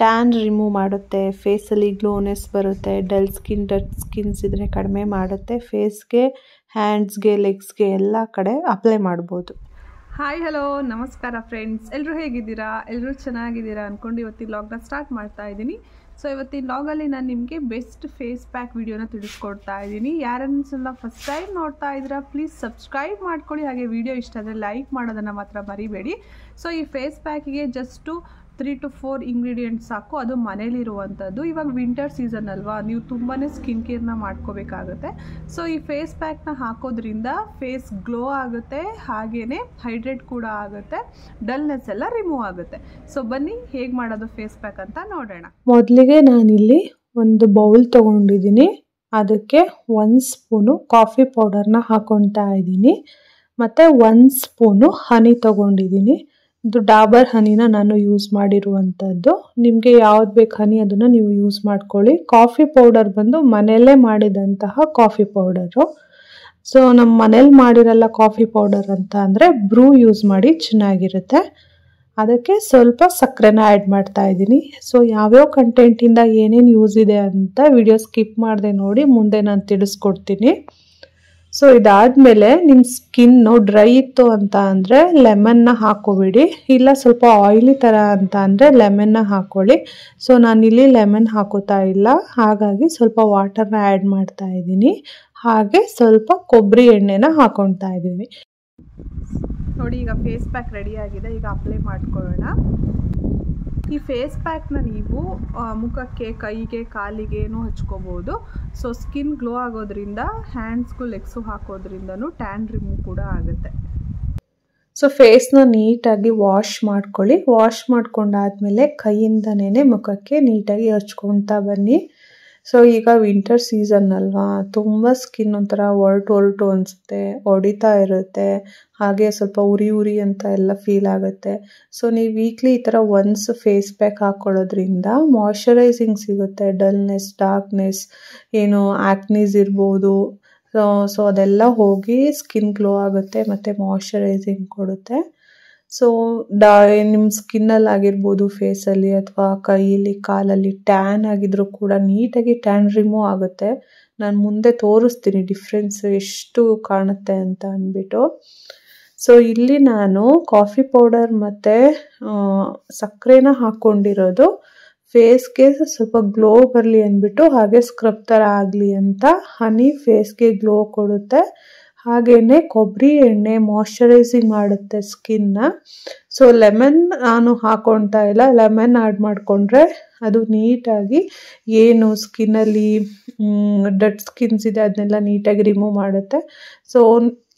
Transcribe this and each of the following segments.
Tan remove ಮಾಡುತ್ತೆ, ಫೇಸಲ್ಲಿ glowiness ಬರುತ್ತೆ, dull skins ಇದ್ದರೆ ಕಡಿಮೆ ಮಾಡುತ್ತೆ, ಫೇಸ್ಗೆ, ಹ್ಯಾಂಡ್ಸ್ಗೆ, ಲೆಗ್ಸ್ಗೆ ಎಲ್ಲ ಕಡೆ ಅಪ್ಲೈ ಮಾಡ್ಬೋದು. ಹಾಯ್ ಹಲೋ ನಮಸ್ಕಾರ ಫ್ರೆಂಡ್ಸ್, ಎಲ್ಲರೂ ಹೇಗಿದ್ದೀರಾ? ಎಲ್ಲರೂ ಚೆನ್ನಾಗಿದ್ದೀರಾ ಅಂದ್ಕೊಂಡು ಇವತ್ತಿನ ಲಾಗ್ನ ಸ್ಟಾರ್ಟ್ ಮಾಡ್ತಾ ಇದ್ದೀನಿ. ಸೊ ಇವತ್ತಿನ ಲಾಗಲ್ಲಿ ನಾನು ನಿಮಗೆ ಬೆಸ್ಟ್ ಫೇಸ್ ಪ್ಯಾಕ್ ವಿಡಿಯೋನ ತಿಳಿಸ್ಕೊಡ್ತಾ ಇದ್ದೀನಿ. ಯಾರನ್ನ ಫಸ್ಟ್ ಟೈಮ್ ನೋಡ್ತಾ ಇದ್ದೀರಾ ಪ್ಲೀಸ್ ಸಬ್ಸ್ಕ್ರೈಬ್ ಮಾಡ್ಕೊಳ್ಳಿ, ಹಾಗೆ ವಿಡಿಯೋ ಇಷ್ಟ ಆದರೆ ಲೈಕ್ ಮಾಡೋದನ್ನು ಮಾತ್ರ ಮರಿಬೇಡಿ. ಸೊ ಈ ಫೇಸ್ ಪ್ಯಾಕಿಗೆ ಜಸ್ಟು 3 to 4 ಇಂಗ್ರೀಡಿಯೆಂಟ್ಸ್ ಸಾಕು, ಅದು ಮನೇಲಿರುವಂಥದ್ದು. ಇವಾಗ ವಿಂಟರ್ ಸೀಸನ್ ಅಲ್ವಾ, ನೀವು ತುಂಬಾ ಸ್ಕಿನ್ ಕೇರ್ನ ಮಾಡ್ಕೋಬೇಕಾಗುತ್ತೆ. ಸೊ ಈ ಫೇಸ್ ಪ್ಯಾಕ್ನ ಹಾಕೋದ್ರಿಂದ ಫೇಸ್ ಗ್ಲೋ ಆಗುತ್ತೆ, ಹಾಗೆಯೇ ಹೈಡ್ರೇಟ್ ಕೂಡ ಆಗುತ್ತೆ, ಡಲ್ನೆಸ್ ಎಲ್ಲ ರಿಮೂವ್ ಆಗುತ್ತೆ. ಸೊ ಬನ್ನಿ ಹೇಗೆ ಮಾಡೋದು ಫೇಸ್ ಪ್ಯಾಕ್ ಅಂತ ನೋಡೋಣ. ಮೊದಲಿಗೆ ನಾನಿಲ್ಲಿ ಒಂದು ಬೌಲ್ ತೊಗೊಂಡಿದ್ದೀನಿ, ಅದಕ್ಕೆ 1 ಸ್ಪೂನು ಕಾಫಿ ಪೌಡರ್ನ ಹಾಕೊಳ್ತಾ ಇದ್ದೀನಿ, ಮತ್ತು 1 ಸ್ಪೂನು ಹನಿ ತೊಗೊಂಡಿದ್ದೀನಿ. ಇದು ಡಾಬರ್ ಹನಿನ ನಾನು ಯೂಸ್ ಮಾಡಿರುವಂಥದ್ದು. ನಿಮಗೆ ಯಾವ್ದು ಬೇಕು ಹನಿ ಅದನ್ನು ನೀವು ಯೂಸ್ ಮಾಡ್ಕೊಳ್ಳಿ. ಕಾಫಿ ಪೌಡರ್ ಬಂದು ಮನೆಯಲ್ಲೇ ಮಾಡಿದಂತಹ ಕಾಫಿ ಪೌಡರು. ಸೊ ನಮ್ಮ ಮನೇಲಿ ಮಾಡಿರಲ್ಲ ಕಾಫಿ ಪೌಡರ್ ಅಂತ ಅಂದರೆ ಬ್ರೂ ಯೂಸ್ ಮಾಡಿ ಚೆನ್ನಾಗಿರುತ್ತೆ. ಅದಕ್ಕೆ ಸ್ವಲ್ಪ ಸಕ್ಕರೆನ ಆ್ಯಡ್ ಮಾಡ್ತಾ ಇದ್ದೀನಿ. ಸೊ ಯಾವ್ಯಾವ ಕಂಟೆಂಟಿಂದ ಏನೇನು ಯೂಸ್ ಇದೆ ಅಂತ ವಿಡಿಯೋ ಸ್ಕಿಪ್ ಮಾಡದೆ ನೋಡಿ, ಮುಂದೆ ನಾನು ತಿಳಿಸ್ಕೊಡ್ತೀನಿ. ಸೊ ಇದಾದಮೇಲೆ ನಿಮ್ಮ ಸ್ಕಿನ್ನು ಡ್ರೈ ಇತ್ತು ಅಂತ ಅಂದರೆ ಲೆಮನ್ನ ಹಾಕೋಬಿಡಿ, ಇಲ್ಲ ಸ್ವಲ್ಪ ಆಯಿಲಿ ಥರ ಅಂತ ಅಂದರೆ ಲೆಮನ್ನ ಹಾಕ್ಕೊಳ್ಳಿ. ಸೊ ನಾನಿಲ್ಲಿ ಲೆಮನ್ ಹಾಕೋತಾ ಇಲ್ಲ, ಹಾಗಾಗಿ ಸ್ವಲ್ಪ ವಾಟರ್ನ ಆ್ಯಡ್ ಮಾಡ್ತಾ ಇದ್ದೀನಿ, ಹಾಗೆ ಸ್ವಲ್ಪ ಕೊಬ್ಬರಿ ಎಣ್ಣೆನ ಹಾಕೊಳ್ತಾ ಇದ್ದೀನಿ. ನೋಡಿ ಈಗ ಫೇಸ್ ಪ್ಯಾಕ್ ರೆಡಿಯಾಗಿದೆ, ಈಗ ಅಪ್ಲೈ ಮಾಡ್ಕೊಳ್ಳೋಣ. ಈ ಫೇಸ್ ಪ್ಯಾಕ್ನ ನೀವು ಮುಖಕ್ಕೆ, ಕೈಗೆ, ಕಾಲಿಗೇನೂ ಹಚ್ಕೋಬೋದು. ಸೊ ಸ್ಕಿನ್ ಗ್ಲೋ ಆಗೋದ್ರಿಂದ ಹ್ಯಾಂಡ್ಸ್ಗೂ ಲೆಗ್ಸು ಹಾಕೋದ್ರಿಂದನೂ ಟ್ಯಾನ್ ರಿಮೂವ್ ಕೂಡ ಆಗುತ್ತೆ. ಸೊ ಫೇಸ್ನ ನೀಟಾಗಿ ವಾಶ್ ಮಾಡ್ಕೊಳ್ಳಿ. ವಾಶ್ ಮಾಡ್ಕೊಂಡಾದ್ಮೇಲೆ ಕೈಯಿಂದನೇ ಮುಖಕ್ಕೆ ನೀಟಾಗಿ ಹಚ್ಕೊಳ್ತಾ ಬನ್ನಿ. ಸೊ ಈಗ ವಿಂಟರ್ ಸೀಸನ್ ಅಲ್ವಾ, ತುಂಬ ಸ್ಕಿನ್ ಒಂಥರ ಒರಟು ಅನಿಸುತ್ತೆ, ಹೊಡಿತಾ ಇರುತ್ತೆ, ಹಾಗೆ ಸ್ವಲ್ಪ ಉರಿ ಅಂತ ಎಲ್ಲ ಫೀಲ್ ಆಗುತ್ತೆ. ಸೊ ನೀವು ವೀಕ್ಲಿ ಈ ಥರ ಒನ್ಸ್ ಫೇಸ್ ಪ್ಯಾಕ್ ಹಾಕ್ಕೊಳ್ಳೋದ್ರಿಂದ ಮಾಯ್ಶ್ಚರೈಸಿಂಗ್ ಸಿಗುತ್ತೆ, ಡಲ್ನೆಸ್, ಡಾರ್ಕ್ನೆಸ್, ಏನು ಆಕ್ನೀಸ್ ಇರ್ಬೋದು, ಸೊ ಅದೆಲ್ಲ ಹೋಗಿ ಸ್ಕಿನ್ ಗ್ಲೋ ಆಗುತ್ತೆ ಮತ್ತು ಮಾಯ್ಶ್ಚರೈಸಿಂಗ್ ಕೊಡುತ್ತೆ. ಸೊ ನಿಮ್ಮ ಸ್ಕಿನ್ನಲ್ಲಿ ಆಗಿರ್ಬೋದು, ಫೇಸಲ್ಲಿ ಅಥವಾ ಕೈಯಲ್ಲಿ, ಕಾಲಲ್ಲಿ ಟ್ಯಾನ್ ಆಗಿದ್ರೂ ಕೂಡ ನೀಟಾಗಿ ಟ್ಯಾನ್ ರಿಮೂವ್ ಆಗುತ್ತೆ. ನಾನು ಮುಂದೆ ತೋರಿಸ್ತೀನಿ ಡಿಫ್ರೆನ್ಸ್ ಎಷ್ಟು ಕಾಣುತ್ತೆ ಅಂತ ಅಂದ್ಬಿಟ್ಟು. ಸೊ ಇಲ್ಲಿ ನಾನು ಕಾಫಿ ಪೌಡರ್ ಮತ್ತು ಸಕ್ಕರೆನ ಹಾಕ್ಕೊಂಡಿರೋದು ಫೇಸ್ಗೆ ಸ್ವಲ್ಪ ಗ್ಲೋ ಬರಲಿ ಅಂದ್ಬಿಟ್ಟು, ಹಾಗೆ ಸ್ಕ್ರಬ್ ಥರ ಆಗಲಿ ಅಂತ. ಹನಿ ಫೇಸ್ಗೆ ಗ್ಲೋ ಕೊಡುತ್ತೆ, ಹಾಗೆಯೇ ಕೊಬ್ಬರಿ ಎಣ್ಣೆ ಮಾಯ್ಶ್ಚರೈಸಿಂಗ್ ಮಾಡುತ್ತೆ ಸ್ಕಿನ್ನ. ಸೊ ಲೆಮನ್ ನಾನು ಹಾಕೊಳ್ತಾ ಇಲ್ಲ, ಲೆಮನ್ ಆ್ಯಡ್ ಮಾಡಿಕೊಂಡ್ರೆ ಅದು ನೀಟಾಗಿ ಏನು ಸ್ಕಿನ್ನಲ್ಲಿ ಡೆಡ್ ಸ್ಕಿನ್ಸ್ ಇದೆ ಅದನ್ನೆಲ್ಲ ನೀಟಾಗಿ ರಿಮೂವ್ ಮಾಡುತ್ತೆ. ಸೊ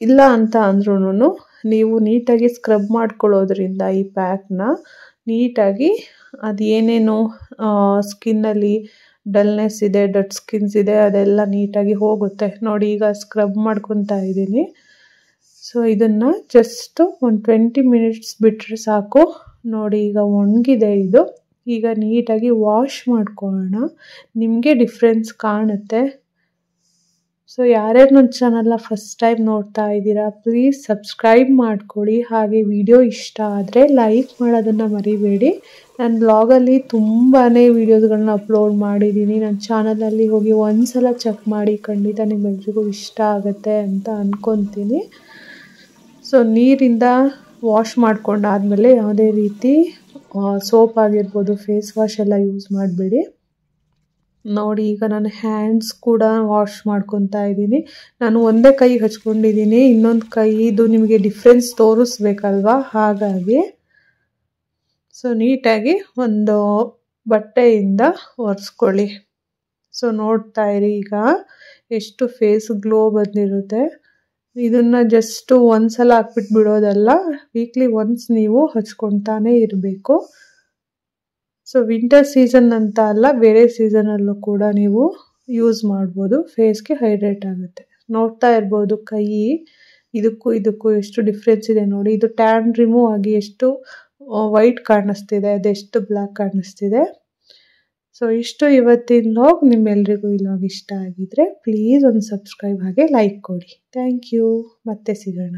ಇಲ್ಲ ಅಂತ ಅಂದ್ರೂ ನೀವು ನೀಟಾಗಿ ಸ್ಕ್ರಬ್ ಮಾಡ್ಕೊಳ್ಳೋದ್ರಿಂದ ಈ ಪ್ಯಾಕ್ನ ನೀಟಾಗಿ ಅದು ಏನೇನು ಸ್ಕಿನ್ನಲ್ಲಿ ಡಲ್ನೆಸ್ ಇದೆ, ಡೆಡ್ ಸ್ಕಿನ್ಸ್ ಇದೆ, ಅದೆಲ್ಲ ನೀಟಾಗಿ ಹೋಗುತ್ತೆ. ನೋಡಿ ಈಗ ಸ್ಕ್ರಬ್ ಮಾಡ್ಕೊತಾ ಇದ್ದೀನಿ. ಸೊ ಇದನ್ನು ಜಸ್ಟ್ ಒಂದು 20 ಮಿನಿಟ್ಸ್ ಬಿಟ್ಟರೆ ಸಾಕು. ನೋಡಿ ಈಗ ಒಣಗಿದೆ ಇದು. ಈಗ ನೀಟಾಗಿ ವಾಶ್ ಮಾಡ್ಕೊಳ್ಳೋಣ, ನಿಮಗೆ ಡಿಫ್ರೆನ್ಸ್ ಕಾಣುತ್ತೆ. ಸೊ ಯಾರ್ಯಾರು ನನ್ನ ಚಾನಲ್ನ ಫಸ್ಟ್ ಟೈಮ್ ನೋಡ್ತಾ ಇದ್ದೀರಾ ಪ್ಲೀಸ್ ಸಬ್ಸ್ಕ್ರೈಬ್ ಮಾಡ್ಕೊಳ್ಳಿ, ಹಾಗೆ ವಿಡಿಯೋ ಇಷ್ಟ ಆದರೆ ಲೈಕ್ ಮಾಡೋದನ್ನು ಮರಿಬೇಡಿ. ನಾನು ಬ್ಲಾಗಲ್ಲಿ ತುಂಬಾ ವೀಡಿಯೋಸ್ಗಳನ್ನ ಅಪ್ಲೋಡ್ ಮಾಡಿದ್ದೀನಿ. ನನ್ನ ಚಾನಲಲ್ಲಿ ಹೋಗಿ ಒಂದ್ಸಲ ಚೆಕ್ ಮಾಡಿ, ಖಂಡಿತ ನಿಮ್ಮೆಲ್ರಿಗೂ ಇಷ್ಟ ಆಗುತ್ತೆ ಅಂತ ಅಂದ್ಕೊತೀನಿ. ಸೊ ನೀರಿಂದ ವಾಶ್ ಮಾಡ್ಕೊಂಡಾದಮೇಲೆ ಯಾವುದೇ ರೀತಿ ಸೋಪ್ ಆಗಿರ್ಬೋದು, ಫೇಸ್ ವಾಶ್ ಎಲ್ಲ ಯೂಸ್ ಮಾಡಬೇಡಿ. ನೋಡಿ ಈಗ ನಾನು ಹ್ಯಾಂಡ್ಸ್ ಕೂಡ ವಾಶ್ ಮಾಡ್ಕೊತಾ ಇದ್ದೀನಿ. ನಾನು ಒಂದೇ ಕೈ ಹಚ್ಕೊಂಡಿದ್ದೀನಿ, ಇನ್ನೊಂದು ಕೈದು ನಿಮಗೆ ಡಿಫ್ರೆನ್ಸ್ ತೋರಿಸ್ಬೇಕಲ್ವಾ, ಹಾಗಾಗಿ ಸೊ ನೀಟಾಗಿ ಒಂದು ಬಟ್ಟೆಯಿಂದ ಒರೆಸ್ಕೊಳ್ಳಿ. ಸೊ ನೋಡ್ತಾ ಇರಿ ಈಗ ಎಷ್ಟು ಫೇಸ್ ಗ್ಲೋ ಬಂದಿರುತ್ತೆ. ಇದನ್ನು ಜಸ್ಟ್ ಒಂದ್ಸಲ ಹಾಕ್ಬಿಟ್ಟು ಬಿಡೋದಲ್ಲ, ವೀಕ್ಲಿ ಒನ್ಸ್ ನೀವು ಹಚ್ಕೊತಾನೆ ಇರಬೇಕು. ಸೊ ವಿಂಟರ್ ಸೀಸನ್ ಅಂತ ಅಲ್ಲ, ಬೇರೆ ಸೀಸನಲ್ಲೂ ಕೂಡ ನೀವು ಯೂಸ್ ಮಾಡ್ಬೋದು, ಫೇಸ್ಗೆ ಹೈಡ್ರೇಟ್ ಆಗುತ್ತೆ. ನೋಡ್ತಾ ಇರ್ಬೋದು ಕೈ ಇದಕ್ಕೂ ಎಷ್ಟು ಡಿಫ್ರೆನ್ಸ್ ಇದೆ ನೋಡಿ. ಇದು ಟ್ಯಾನ್ ರಿಮೂವ್ ಆಗಿ ಎಷ್ಟು ವೈಟ್ ಕಾಣಿಸ್ತಿದೆ, ಅದೆಷ್ಟು ಬ್ಲ್ಯಾಕ್ ಕಾಣಿಸ್ತಿದೆ. ಸೊ ಇಷ್ಟು ಇವತ್ತಿನ ಲಾಗ್. ನಿಮ್ಮೆಲ್ರಿಗೂ ಈ ಲಾಗ್ ಇಷ್ಟ ಆಗಿದ್ರೆ ಪ್ಲೀಸ್ ಒಂದು ಸಬ್ಸ್ಕ್ರೈಬ್ ಹಾಗೆ ಲೈಕ್ ಕೊಡಿ. Thank you. ಮತ್ತೆ ಸಿಗೋಣ.